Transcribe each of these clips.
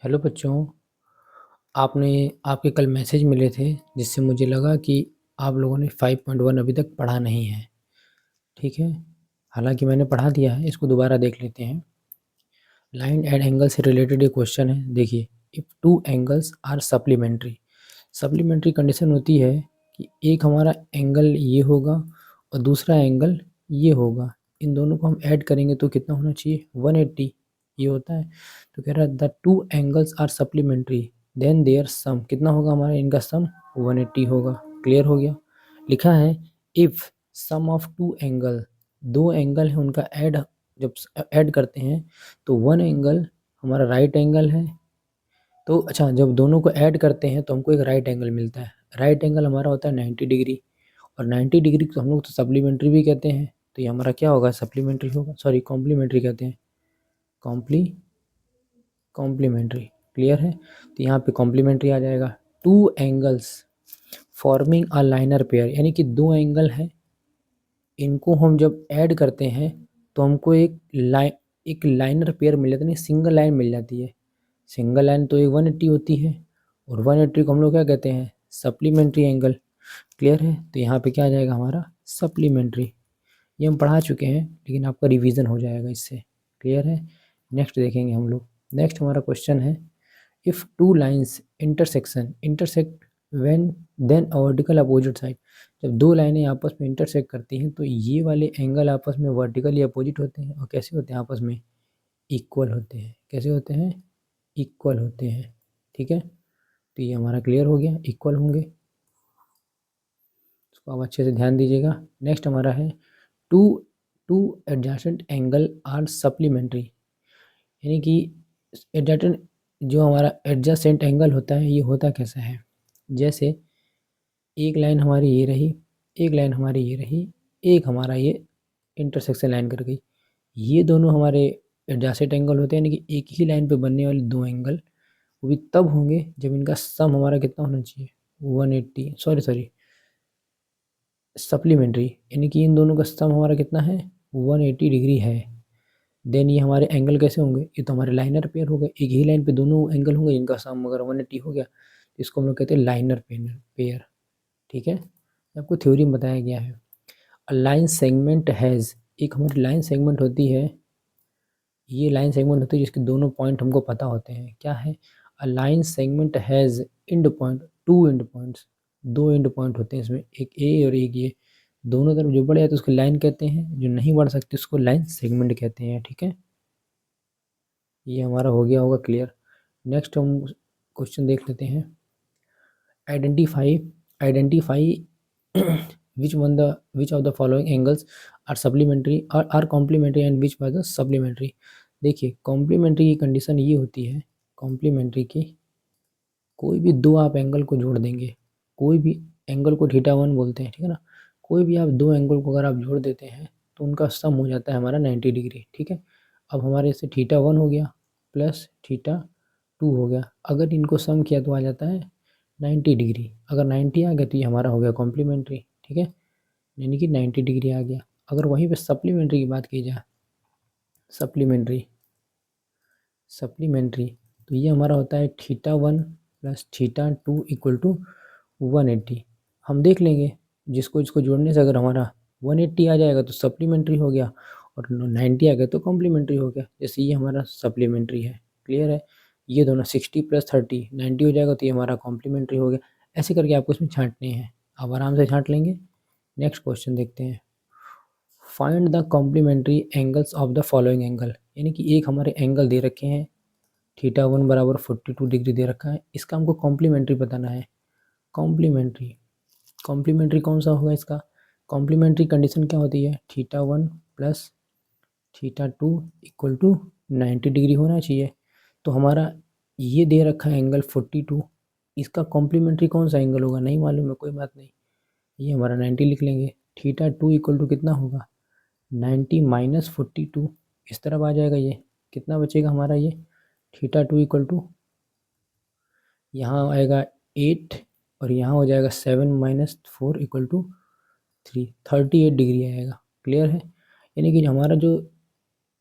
Hello बच्चों, आपने आपके कल मैसेज मिले थे जिससे मुझे लगा कि आप लोगों ने 5.1 अभी तक पढ़ा नहीं है। ठीक है, हालांकि मैंने पढ़ा दिया है, इसको दोबारा देख लेते हैं। लाइन एंड एंगल से रिलेटेड एक क्वेश्चन है। देखिए, if two angles are supplementary, supplementary condition होती है कि एक हमारा एंगल ये होगा और दूसरा एंगल ये होगा। इन दोनों को हम ऐड करेंगे तो कितना होना चाहिए? 180 ये होता है। तो कह रहा है the two angles are supplementary then their sum कितना होगा? हमारा इनका सम 180 होगा। क्लियर हो गया? लिखा है if sum of two angle, दो एंगल है उनका ऐड, जब ऐड करते हैं तो वन एंगल हमारा राइट एंगल है। तो अच्छा, जब दोनों को ऐड करते हैं तो हमको एक राइट एंगल मिलता है। राइट एंगल हमारा होता है 90 डिग्री, और 90 डिग्री को हम लोग तो सप्लीमेंट्री भी कहते हैं। तो ये हमारा क्या होगा? सप्लीमेंट्री होगा, सॉरी कॉम्प्लीमेंट्री कहते हैं। कॉम्प्लीमेंट्री। क्लियर है? तो यहाँ पे कॉम्प्लीमेंट्री आ जाएगा। Two angles forming a liner pair, यानी कि दो एंगल हैं, इनको हम जब ऐड करते हैं तो हमको एक लाइनर पेयर मिल जाता है, नहीं सिंगल लाइन मिल जाती है। सिंगल लाइन तो एक 180 होती है, और 180 को हम लोग क्या कहते हैं? Supplementary angle. क्लियर है? तो यहाँ पे क्या आ जाएगा हमारा? सप्लीमेंट्री। ये हम पढ़ा चुके हैं, लेकिन आपका रिवीजन हो जाएगा इससे। क्लियर है? नेक्स्ट देखेंगे हम लोग। नेक्स्ट हमारा क्वेश्चन है if two lines intersect when then a vertical opposite side, जब दो लाइनें आपस में इंटरसेक्ट करती हैं तो ये वाले एंगल आपस में वर्टिकली अपोजिट होते हैं। और कैसे होते हैं? आपस में इक्वल होते हैं। कैसे होते हैं? इक्वल होते हैं। ठीक है, तो ये हमारा क्लियर हो गया, इक्वल होंगे। इसको आप अच्छे से ध्यान दीजिएगा। नेक्स्ट हमारा है two two adjacent angle are supplementary, यानी कि एडजेसेंट, जो हमारा एडजेसेंट एंगल होता है ये होता कैसा है? जैसे एक लाइन हमारी ये रही, एक लाइन हमारी ये रही, एक हमारा ये इंटरसेक्शन लाइन कर गई। ये दोनों हमारे एडजेसेंट एंगल होते हैं, यानी कि एक ही लाइन पे बनने वाले दो एंगल, वो भी तब होंगे जब इनका सम हमारा कितना होना चाहिए? 180, सॉरी सप्लीमेंट्री, यानी कि इन दोनों का सम हमारा कितना है? 180 डिग्री है। देन ये हमारे एंगल कैसे होंगे? ये तो हमारे लाइनर पेयर हो गए, एक ही लाइन पे दोनों एंगल होंगे जिनका सम अगर 180 हो गया तो इसको हम लोग कहते हैं लाइनर पेयर। ठीक है, आपको थ्योरी में बताया गया है। अ लाइन सेगमेंट हैज़, एक हमारी लाइन सेगमेंट होती है, ये लाइन सेगमेंट होती है जिसके दोनों पॉइंट हमको पता होते हैं। क्या है? A line segment has end point, two end points, दो एंड पॉइंट होते हैं इसमें, एक ए और एक ये। दोनों तरफ जो बढ़ जाए तो उसको लाइन कहते हैं, जो नहीं बढ़ सकते उसको लाइन सेगमेंट कहते हैं। ठीक है, ये हमारा हो गया होगा क्लियर। नेक्स्ट हम क्वेश्चन देख लेते हैं। Identify identify which of the following angles are supplementary और are complementary and which by the supplementary. देखिए, कॉम्प्लीमेंट्री की कंडीशन ये होती है, कॉम्प्लीमेंट्री की कोई भी दो आप एंगल को जोड़ देंगे, कोई भी एंगल को थीटा 1 बोलते हैं, ठीक है ना। कोई भी आप दो एंगल को अगर आप जोड़ देते हैं तो उनका सम हो जाता है हमारा 90 डिग्री। ठीक है, अब हमारे से थीटा 1 हो गया प्लस थीटा 2 हो गया, अगर इनको सम किया तो आ जाता है 90 डिग्री। अगर 90 आ गया तो ये हमारा हो गया कॉम्प्लीमेंट्री। ठीक है, यानी कि 90 डिग्री आ गया। अगर वहीं पे सप्लीमेंट्री की बात की जाए, सप्लीमेंट्री सप्लीमेंट्री तो ये हमारा होता है theta 1 plus theta 2 equal to 180। हम देख लेंगे, जिसको इसको जोड़ने से अगर हमारा 180 आ जाएगा तो सप्लीमेंट्री हो गया, और 90 आ गया तो कॉम्प्लीमेंट्री हो गया। जैसे ये हमारा सप्लीमेंट्री है। क्लियर है? ये दोनों 60 प्लस 30 90 हो जाएगा तो ये हमारा कॉम्प्लीमेंट्री हो गया। ऐसे करके आपको इसमें छांटने हैं, आप आराम से छांट लेंगे। नेक्स्ट क्वेश्चन देखते हैं। Find the complementary angles of the following angle, यानी कि एक हमारे एंगल दे रखे हैं, थीटा 1 बराबर 42 डिग्री दे रखा है, इसका हमको कॉम्प्लीमेंट्री बताना है। कॉम्प्लीमेंट्री कॉम्प्लीमेंट्री कौन सा होगा इसका? कॉम्प्लीमेंट्री कंडीशन क्या होती है? Theta 1 plus theta 2 equal to 90 degree होना चाहिए। तो हमारा ये दे रखा है एंगल 42, इसका कॉम्प्लीमेंट्री कौन सा एंगल होगा? नहीं मालूम है, कोई बात नहीं, ये हमारा 90 लिख लेंगे। थीटा 2 इक्वल टू कितना होगा? 90 माइनस 42, इस तरफ आ जाएगा। ये कितना बचेगा हमारा? ये थीटा 2 इक्वल टू यहाँ आएगा 8, और यहाँ हो जाएगा 7 माइनस 4 इक्वल टू 3, 38 डिग्री आएगा। क्लियर है? यानी कि हमारा जो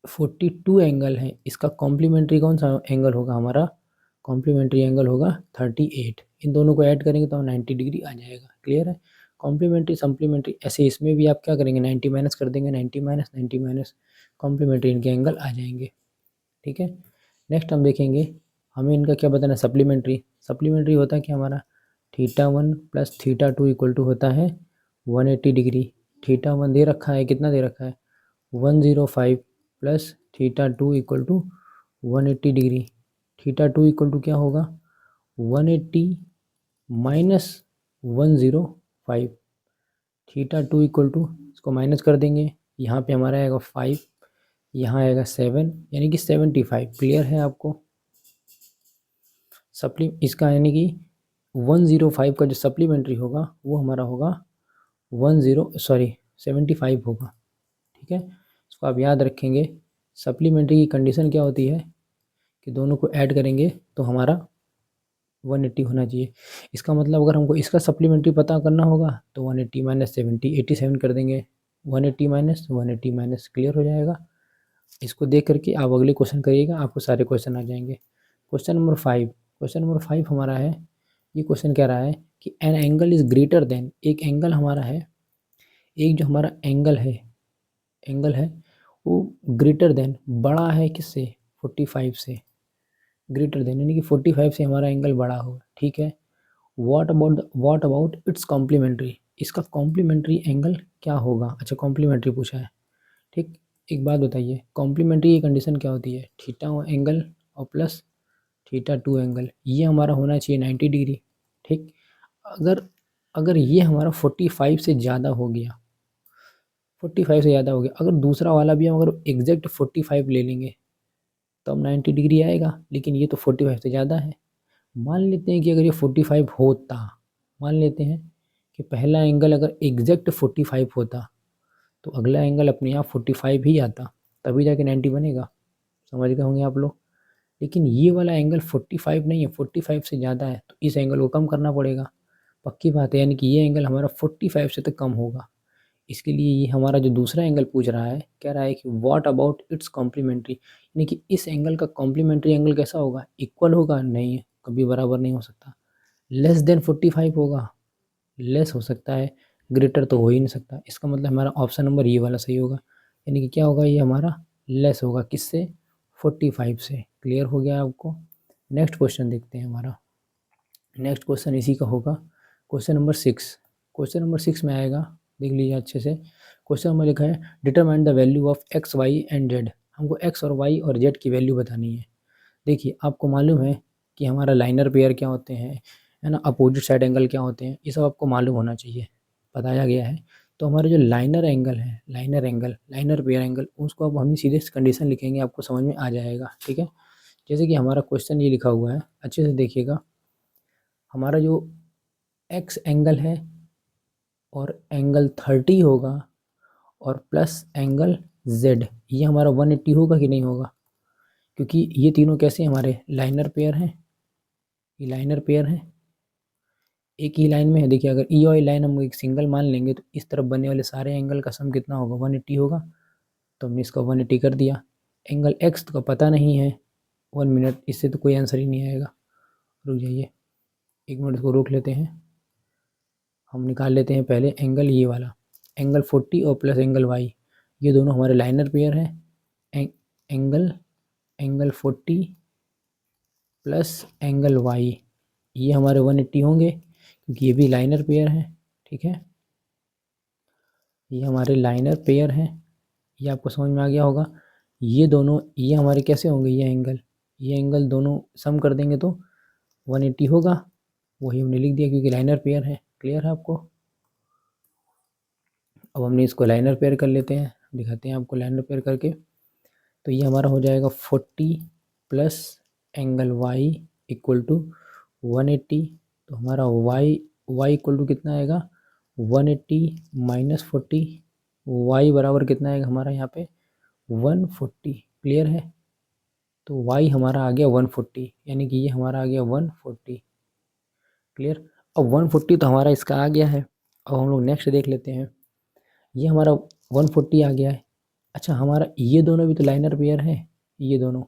42 एंगल है इसका कॉम्प्लीमेंट्री कौन सा एंगल होगा? हमारा कॉम्प्लीमेंट्री एंगल होगा 38। इन दोनों को ऐड करेंगे तो 90 डिग्री आ जाएगा। क्लियर है। कॉम्प्लीमेंट्री सप्लीमेंट्री ऐसे इसमें भी आप क्या करेंगे 90 माइनस कर देंगे, 90 माइनस कॉम्प्लीमेंट्री इनके एंगल आ जाएंगे। ठीक है। नेक्स्ट हम देखेंगे हमें इनका क्या बताना है सप्लीमेंट्री। सप्लीमेंट्री होता है कि हमारा θ1 प्लस θ2 इक्वल टू होता है 180 डिग्री। θ1 दे रखा है, कितना दे रखा है 105 plus θ2 equal to 180 degree. θ2 equal to क्या होगा 180 माइनस 105। θ2 इक्वल टू इसको माइनस कर देंगे, यहाँ पे हमारा आएगा 5, यहाँ आएगा 7 यानी कि 75। क्लियर है आपको। इसका यानी कि 105 का जो सप्लीमेंट्री होगा वो हमारा होगा 75 होगा। ठीक है। इसको आप याद रखेंगे। सप्लीमेंट्री की कंडीशन क्या होती है कि दोनों को ऐड करेंगे तो हमारा 180 होना चाहिए। इसका मतलब अगर हमको इसका सप्लीमेंट्री पता करना होगा तो 180 माइनस 70 87 कर देंगे। 180 माइनस 180 माइनस क्लियर हो जाएगा। इसको देख करके आप अगले क्वेश्चन करिएगा, आपको सारे क्वेश्चन आ जाएंगे। Question number 5। क्वेश्चन नंबर 5 हमारा है, ये क्वेश्चन कह रहा है कि N angle is greater than, एक एंगल हमारा है, एक जो हमारा एंगल है वो ग्रेटर देन बड़ा है किससे 45 से, ग्रेटर देन यानी कि 45 से हमारा एंगल बड़ा होगा। ठीक है। व्हाट अबाउट इट्स कॉम्प्लीमेंट्री, इसका कॉम्प्लीमेंट्री एंगल क्या होगा। अच्छा कॉम्प्लीमेंट्री पूछा है। ठीक। एक बात बताइए कॉम्प्लीमेंट्री की कंडीशन क्या होती है, θ1 एंगल और प्लस θ2 एंगल, ये हमारा होना चाहिए 90 डिग्री। ठीक। अगर ये हमारा 45 से ज़्यादा हो गया, 45 से ज़्यादा हो गया, अगर दूसरा वाला भी हम अगर एग्जैक्ट 45 ले लेंगे तो अब 90 डिग्री आएगा, लेकिन ये तो 45 से ज़्यादा है। मान लेते हैं कि अगर ये 45 होता, मान लेते हैं कि पहला एंगल अगर एग्जैक्ट 45 होता तो अगला एंगल अपने आप 45 ही आता, तभी जाके 90 बनेगा। समझ गए होंगे आप लोग। लेकिन ये वाला एंगल 45 नहीं है, 45 से ज़्यादा है, तो इस एंगल को कम करना पड़ेगा। पक्की बात है, यानी कि ये एंगल हमारा 45 से तो कम होगा। इसके लिए ये हमारा जो दूसरा एंगल पूछ रहा है, कह रहा है कि व्हाट अबाउट इट्स कॉम्प्लीमेंट्री, यानी कि इस एंगल का कॉम्प्लीमेंट्री एंगल कैसा होगा, इक्वल होगा, नहीं कभी बराबर नहीं हो सकता। लेस देन 45 होगा, लेस हो सकता है, ग्रेटर तो हो ही नहीं सकता। इसका मतलब हमारा ऑप्शन नंबर ये वाला सही होगा, यानी कि क्या होगा, ये हमारा लेस होगा किससे 45 से। क्लियर हो गया आपको। नेक्स्ट क्वेश्चन देखते हैं हमारा। नेक्स्ट क्वेश्चन इसी का होगा, क्वेश्चन नंबर 6। क्वेश्चन नंबर 6 में आएगा, देख लीजिए अच्छे से। क्वेश्चन में लिखा है determine the value of x y and z, हमको एक्स और वाई और जेड की वैल्यू बतानी है। देखिए आपको मालूम है कि हमारा लाइनर पेयर क्या होते हैं, है ना, अपोजिट साइड एंगल क्या होते हैं, ये सब आपको मालूम होना चाहिए, बताया गया है। तो हमारे जो लाइनर एंगल है, लाइनर पेयर एंगल, उसको अब हम सीधे कंडीशन लिखेंगे, आपको समझ में आ जाएगा। ठीक है। जैसे कि हमारा क्वेश्चन ये लिखा हुआ है, अच्छे से देखिएगा। हमारा जो एक्स एंगल है और एंगल 30 होगा और प्लस एंगल जेड, ये हमारा 180 होगा कि नहीं होगा, क्योंकि ये तीनों कैसे हमारे लाइनर पेयर हैं, ये लाइनर पेयर हैं, एक ही लाइन में है। देखिए अगर ई और लाइन हम एक सिंगल मान लेंगे तो इस तरफ बनने वाले सारे एंगल का सम कितना होगा 180 होगा, तो हमने इसका 180 कर दिया। एंगल एक्स का पता नहीं है, 1 मिनट, इससे तो कोई आंसर ही नहीं आएगा। रुक जाइए 1 मिनट, इसको रोक लेते हैं, हम निकाल लेते हैं पहले एंगल ये वाला, एंगल 40 और प्लस एंगल वाई, ये दोनों हमारे लाइनर पेयर हैं। एंगल 40 प्लस एंगल वाई, ये हमारे 180 होंगे क्योंकि ये भी लाइनर पेयर हैं। ठीक है, ये हमारे लाइनर पेयर हैं, ये आपको समझ में आ गया होगा। ये दोनों, ये हमारे कैसे होंगे, ये एंगल दोनों सम कर देंगे तो 180 होगा, वही हमने लिख दिया क्योंकि लाइनर पेयर है। क्लियर है आपको। अब हमने इसको लाइनर पेयर कर लेते हैं, दिखाते हैं आपको लाइनर पेयर करके। तो ये हमारा हो जाएगा 40 plus angle y equal to 180। तो हमारा वाई इक्वल टू कितना आएगा 180 माइनस 40, वाई बराबर कितना आएगा हमारा यहाँ पे 140। क्लियर है। तो वाई हमारा आ गया 140, यानी कि ये हमारा आ गया 140। क्लियर। अब 140 तो हमारा इसका आ गया है। अब हम लोग नेक्स्ट देख लेते हैं, ये हमारा 140 आ गया है। अच्छा हमारा ये दोनों भी तो लाइनर पेयर है, ये दोनों,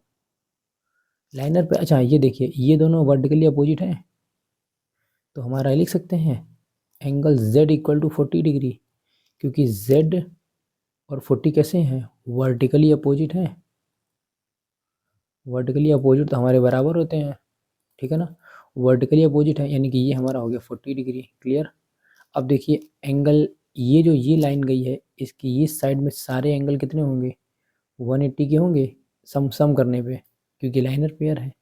लाइनर पे, अच्छा ये देखिए ये दोनों वर्टिकली अपोजिट हैं, तो हमारा लिख सकते हैं angle Z equal to 40 degree, क्योंकि Z और 40 कैसे हैं, वर्टिकली अपोजिट हैं। वर्टिकली अपोजिट तो हमारे बराबर होते हैं, ठीक है ना, वर्टिकली अपोजिट है, यानी कि ये हमारा हो गया 40 डिग्री। क्लियर। अब देखिए एंगल, ये जो ये लाइन गई है इसकी ये साइड में सारे एंगल कितने होंगे, 180 के होंगे, सम करने पे, क्योंकि लाइनर पेयर है।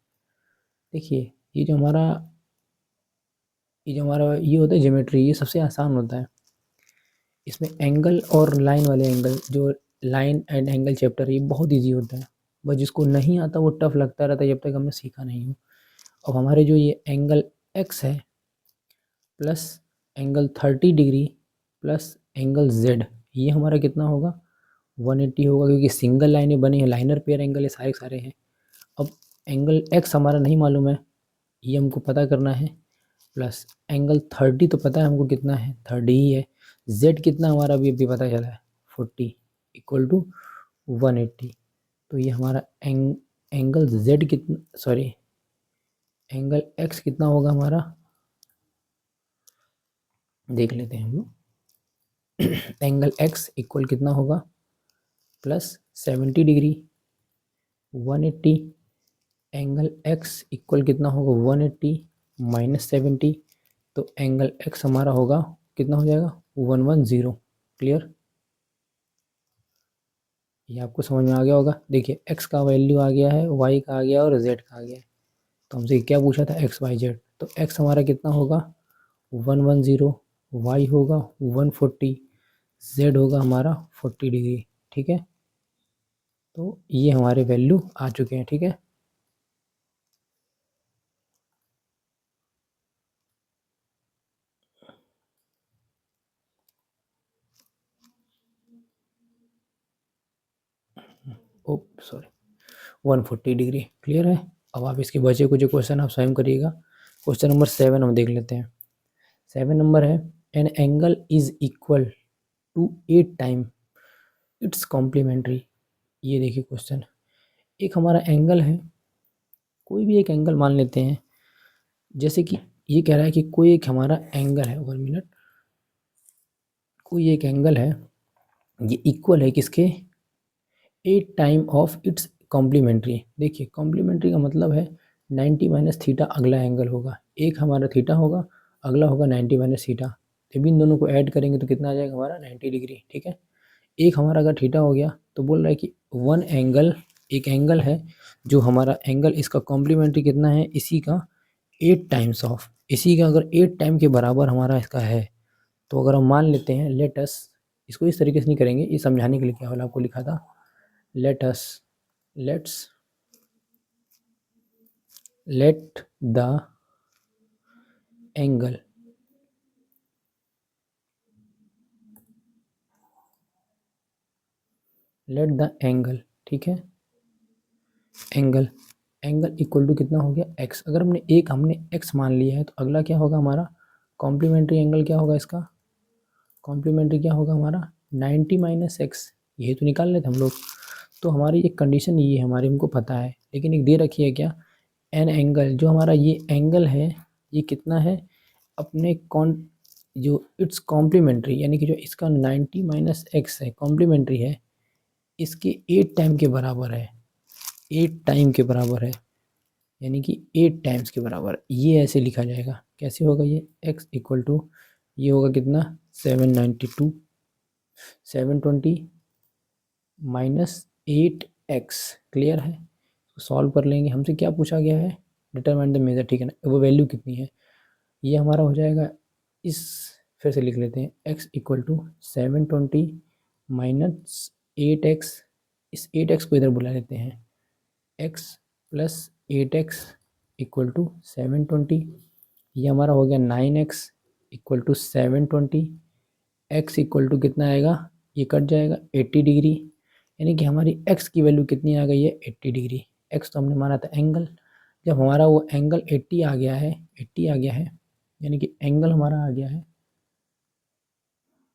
देखिए ये जो हमारा ये होता है ज्योमेट्री, ये सबसे आसान होता है। इसमें एंगल और लाइन वाले एंगल, जो लाइन एंड एंगल चैप्टर, ये बहुत इजी होता है, बस जिसको नहीं आता वो टफ लगता रहता है जब तक हमने सीखा नहीं हो। अब हमारे जो ये एंगल एक्स है plus angle 30 degree plus angle Z, ये हमारा कितना होगा, 180 होगा, क्योंकि सिंगल लाइनें बनी हैं, लाइनर पेयर एंगल ये सारे सारे हैं। अब एंगल एक्स हमारा नहीं मालूम है, ये हमको पता करना है, प्लस एंगल 30 तो पता है हमको कितना है, 30 ही है। जेड कितना हमारा अभी पता चला है, 40 इक्वल टू 180। तो ये हमारा एंगल जेड कितना, सॉरी एंगल एक्स कितना होगा हमारा, देख लेते हैं हम लोग। एंगल एक्स इक्वल कितना होगा, plus 70 degree 180, angle x equal कितना होगा 180 माइनस 70, तो एंगल एक्स हमारा होगा कितना हो जाएगा 110। क्लियर, ये आपको समझ में आ गया होगा। देखिए एक्स का वैल्यू आ गया है, वाई का आ गया और जेड का आ गया है। तो हमसे क्या पूछा था, एक्स वाई जेड, तो एक्स हमारा कितना होगा 110, वाई होगा 140, जेड होगा हमारा 40 डिग्री। ठीक है, तो ये हमारे वैल्यू आ चुके हैं। ठीक है, ओ सॉरी 140 डिग्री। क्लियर है। अब आप इसके बचे कुछ क्वेश्चन आप स्वयं करिएगा। क्वेश्चन नंबर 7 हम देख लेते हैं। 7 नंबर है, an angle is equal to 8 time its complementary. ये देखिए क्वेश्चन, एक हमारा एंगल है, कोई भी एक एंगल मान लेते हैं, जैसे कि ये कह रहा है कि कोई एक हमारा एंगल है, 1 मिनट, कोई एक एंगल है, ये इक्वल है किसके, 8 टाइम ऑफ इट्स कॉम्प्लीमेंट्री। देखिए कॉम्प्लीमेंट्री का मतलब है 90 माइनस थीटा अगला एंगल होगा, एक हमारा थीटा होगा, अगला होगा 90 माइनस थीटा, जब इन दोनों को ऐड करेंगे तो कितना आ जाएगा हमारा 90 डिग्री। ठीक है, एक हमारा अगर थीटा हो गया तो बोल रहा है कि वन एंगल, एक एंगल है जो हमारा एंगल, इसका कॉम्प्लीमेंट्री कितना है, इसी का 8 टाइम्स ऑफ, इसी का अगर 8 टाइम के बराबर हमारा इसका है, तो अगर हम मान लेते हैं, लेट अस, इसको इस तरीके से नहीं करेंगे, ये समझाने के लिए क्या वाला आपको लिखा था, let us let's let the angle ठीक है, एंगल इक्वल टू कितना हो गया x, अगर हमने x मान लिया है तो अगला क्या होगा हमारा कॉम्प्लीमेंट्री एंगल, क्या होगा इसका कॉम्प्लीमेंट्री, क्या होगा हमारा 90 माइनस एक्स, ये तो निकाल लेते हम लोग। तो हमारी एक कंडीशन ये हमारी हमको पता है, लेकिन एक दे रखी है क्या, एन एंगल, जो हमारा ये एंगल है ये कितना है, अपने कौन, जो इट्स कॉम्प्लीमेंट्री, यानी कि जो इसका 90 माइनस एक्स है कॉम्प्लीमेंट्री है, इसके 8 टाइम के बराबर है, 8 टाइम के बराबर है, यानी कि 8 टाइम्स के बराबर, ये ऐसे लिखा जाएगा। कैसे होगा ये, एक्स इक्वल टू, ये होगा कितना 792, 720 माइनस 8x। क्लियर है, तो सॉल्व कर लेंगे। हमसे क्या पूछा गया है, डिटरमाइन द मेजर, ठीक है ना, वो वैल्यू कितनी है, ये हमारा हो जाएगा, इस फिर से लिख लेते हैं, x equal to 720 minus 8x, इस 8x को इधर बुला लेते हैं, x plus 8x equal to 720, ये हमारा हो गया 9x equal to 720, x equal to कितना आएगा, ये कट जाएगा 80 डिग्री, यानी कि हमारी x की वैल्यू कितनी आ गई है 80 डिग्री। x तो हमने माना था एंगल, जब हमारा वो एंगल 80 आ गया है, 80 आ गया है, यानी कि एंगल हमारा आ गया है,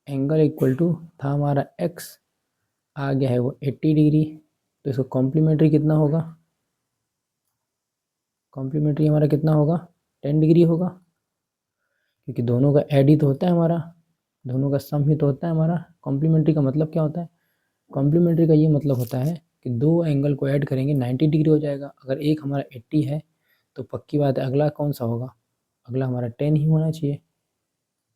एंगल इक्वल टू था हमारा x, आ गया है वो 80 डिग्री, तो इसका कॉम्प्लीमेंट्री कितना होगा, कॉम्प्लीमेंट्री हमारा कितना होगा, 10 डिग्री होगा, क्योंकि दोनों का ऐड ही तो होता है हमारा, दोनों का सम ही तो होता है हमारा। कॉम्प्लीमेंट्री का मतलब क्या होता है, कॉम्प्लीमेंट्री का ये मतलब होता है कि दो एंगल को ऐड करेंगे 90 डिग्री हो जाएगा। अगर एक हमारा 80 है तो पक्की बात है अगला कौन सा होगा, अगला हमारा 10 ही होना चाहिए।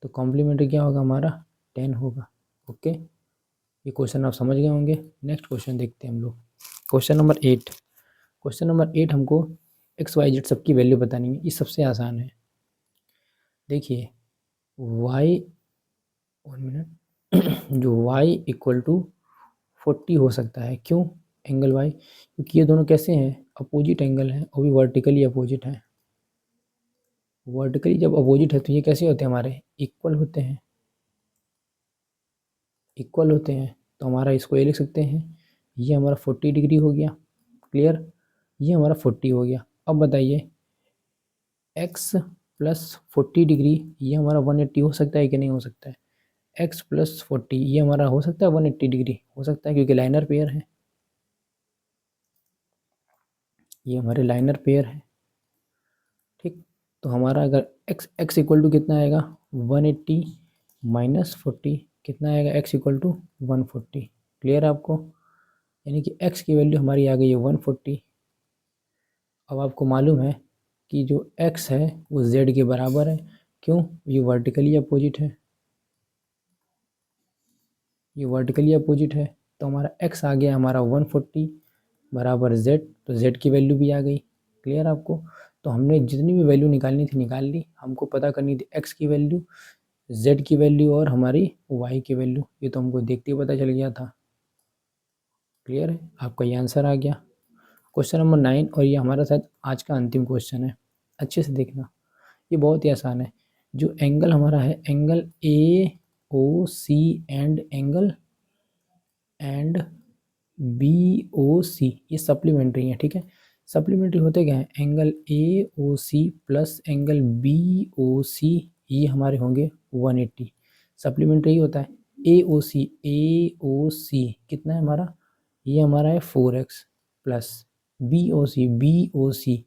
तो कॉम्प्लीमेंट्री क्या होगा हमारा, 10 होगा। ओके, ये क्वेश्चन आप समझ गए होंगे। नेक्स्ट क्वेश्चन देखते हैं हम लोग, क्वेश्चन नंबर 8। क्वेश्चन नंबर 8 हमको एक्स वाई जेड सबकी वैल्यू बतानी है। ये सबसे आसान है। देखिए y, 1 मिनट, जो y इक्वल टू 40 हो सकता है। क्यों, एंगल y, क्योंकि ये दोनों कैसे हैं, अपोजिट एंगल हैं, और भी वर्टिकली अपोजिट हैं। वर्टिकली जब अपोजिट है तो ये कैसे होते हैं, हमारे इक्वल होते हैं, इक्वल होते हैं। तो हमारा इसको ये लिख सकते हैं, ये हमारा 40 डिग्री हो गया। क्लियर, ये हमारा 40 हो गया। अब बताइए x प्लस 40 डिग्री ये हमारा 180 हो सकता है कि नहीं हो सकता है। x प्लस 40 ये हमारा हो सकता है 180 डिग्री, हो सकता है क्योंकि लाइनर पेयर है, ये हमारे लाइनर पेयर है। ठीक, तो हमारा अगर x इक्वल टू कितना आएगा, 180 माइनस 40 कितना आएगा, x इक्वल टू 140। क्लियर है आपको, यानी कि x की वैल्यू हमारी आ गई है 140। अब आपको मालूम है कि जो x है वो z के बराबर है। क्यों, ये वर्टिकली अपोजिट है, ये वर्टिकली अपोजिट है। तो हमारा x आ गया हमारा 140 बराबर z, तो z की वैल्यू भी आ गई। क्लियर आपको, तो हमने जितनी भी वैल्यू निकालनी थी निकाल ली। हमको पता करनी थी x की वैल्यू, z की वैल्यू और हमारी y की वैल्यू, ये तो हमको देखते ही पता चल गया था। क्लियर है, आपका ये आंसर आ गया। क्वेश्चन नंबर 9, और ये हमारा शायद आज का अंतिम क्वेश्चन है। अच्छे से देखना, ये बहुत ही आसान है। जो एंगल हमारा है, angle A O C and B O C, ये सप्लीमेंट्री है। ठीक है, सप्लीमेंट्री होते क्या है, angle A O C plus angle B O C ये हमारे होंगे 180। सप्लीमेंट्री होता है ए ओ सी कितना है हमारा, ये हमारा है 4x plus B O C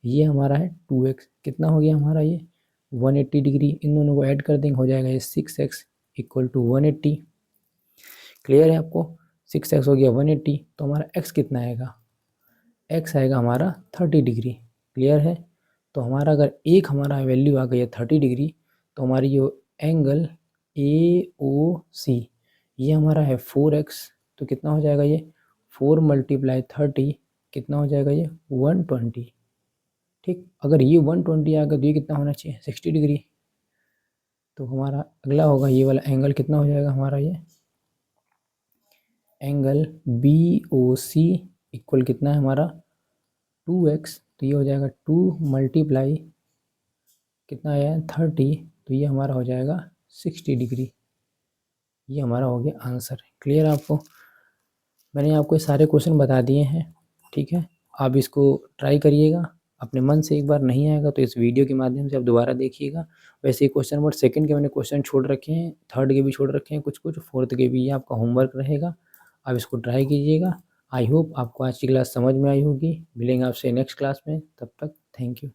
ये हमारा है 2x, कितना हो गया हमारा ये 180 डिग्री। इन दोनों को ऐड कर देंगे, हो जाएगा ये 6x इक्वल टू 180। क्लियर है आपको, 6x हो गया 180, तो हमारा x कितना आएगा, x आएगा हमारा 30 डिग्री। क्लियर है, तो हमारा अगर एक हमारा वैल्यू आ गई है 30 डिग्री, तो हमारी जो एंगल ए ओ सी ये हमारा है 4x, तो कितना हो जाएगा ये 4 मल्टीप्लाई 30 कितना हो जाएगा ये 120। ठीक, अगर ये 120 आ गया तो ये कितना होना चाहिए 60 डिग्री। तो हमारा अगला होगा ये वाला एंगल कितना हो जाएगा हमारा, ये एंगल बी ओ सी इक्वल कितना है हमारा 2x, तो ये हो जाएगा 2 मल्टीप्लाई कितना आया 30, तो ये हमारा हो जाएगा 60 डिग्री। ये हमारा हो गया आंसर। क्लियर आपको, मैंने आपको ये सारे क्वेश्चन बता दिए हैं। ठीक है, आप इसको ट्राई करिएगा, अपने मन से एक बार नहीं आएगा तो इस वीडियो के माध्यम से आप दोबारा देखिएगा। वैसे ही क्वेश्चन नंबर 2 के मैंने क्वेश्चन छोड़ रखे हैं, 3rd के भी छोड़ रखे हैं, कुछ 4th के भी, ये आपका होमवर्क रहेगा, आप इसको ट्राई कीजिएगा। आई होप आपको आज की क्लास समझ में आई होगी। मिलेंगे आपसे नेक्स्ट क्लास में, तब तक थैंक यू।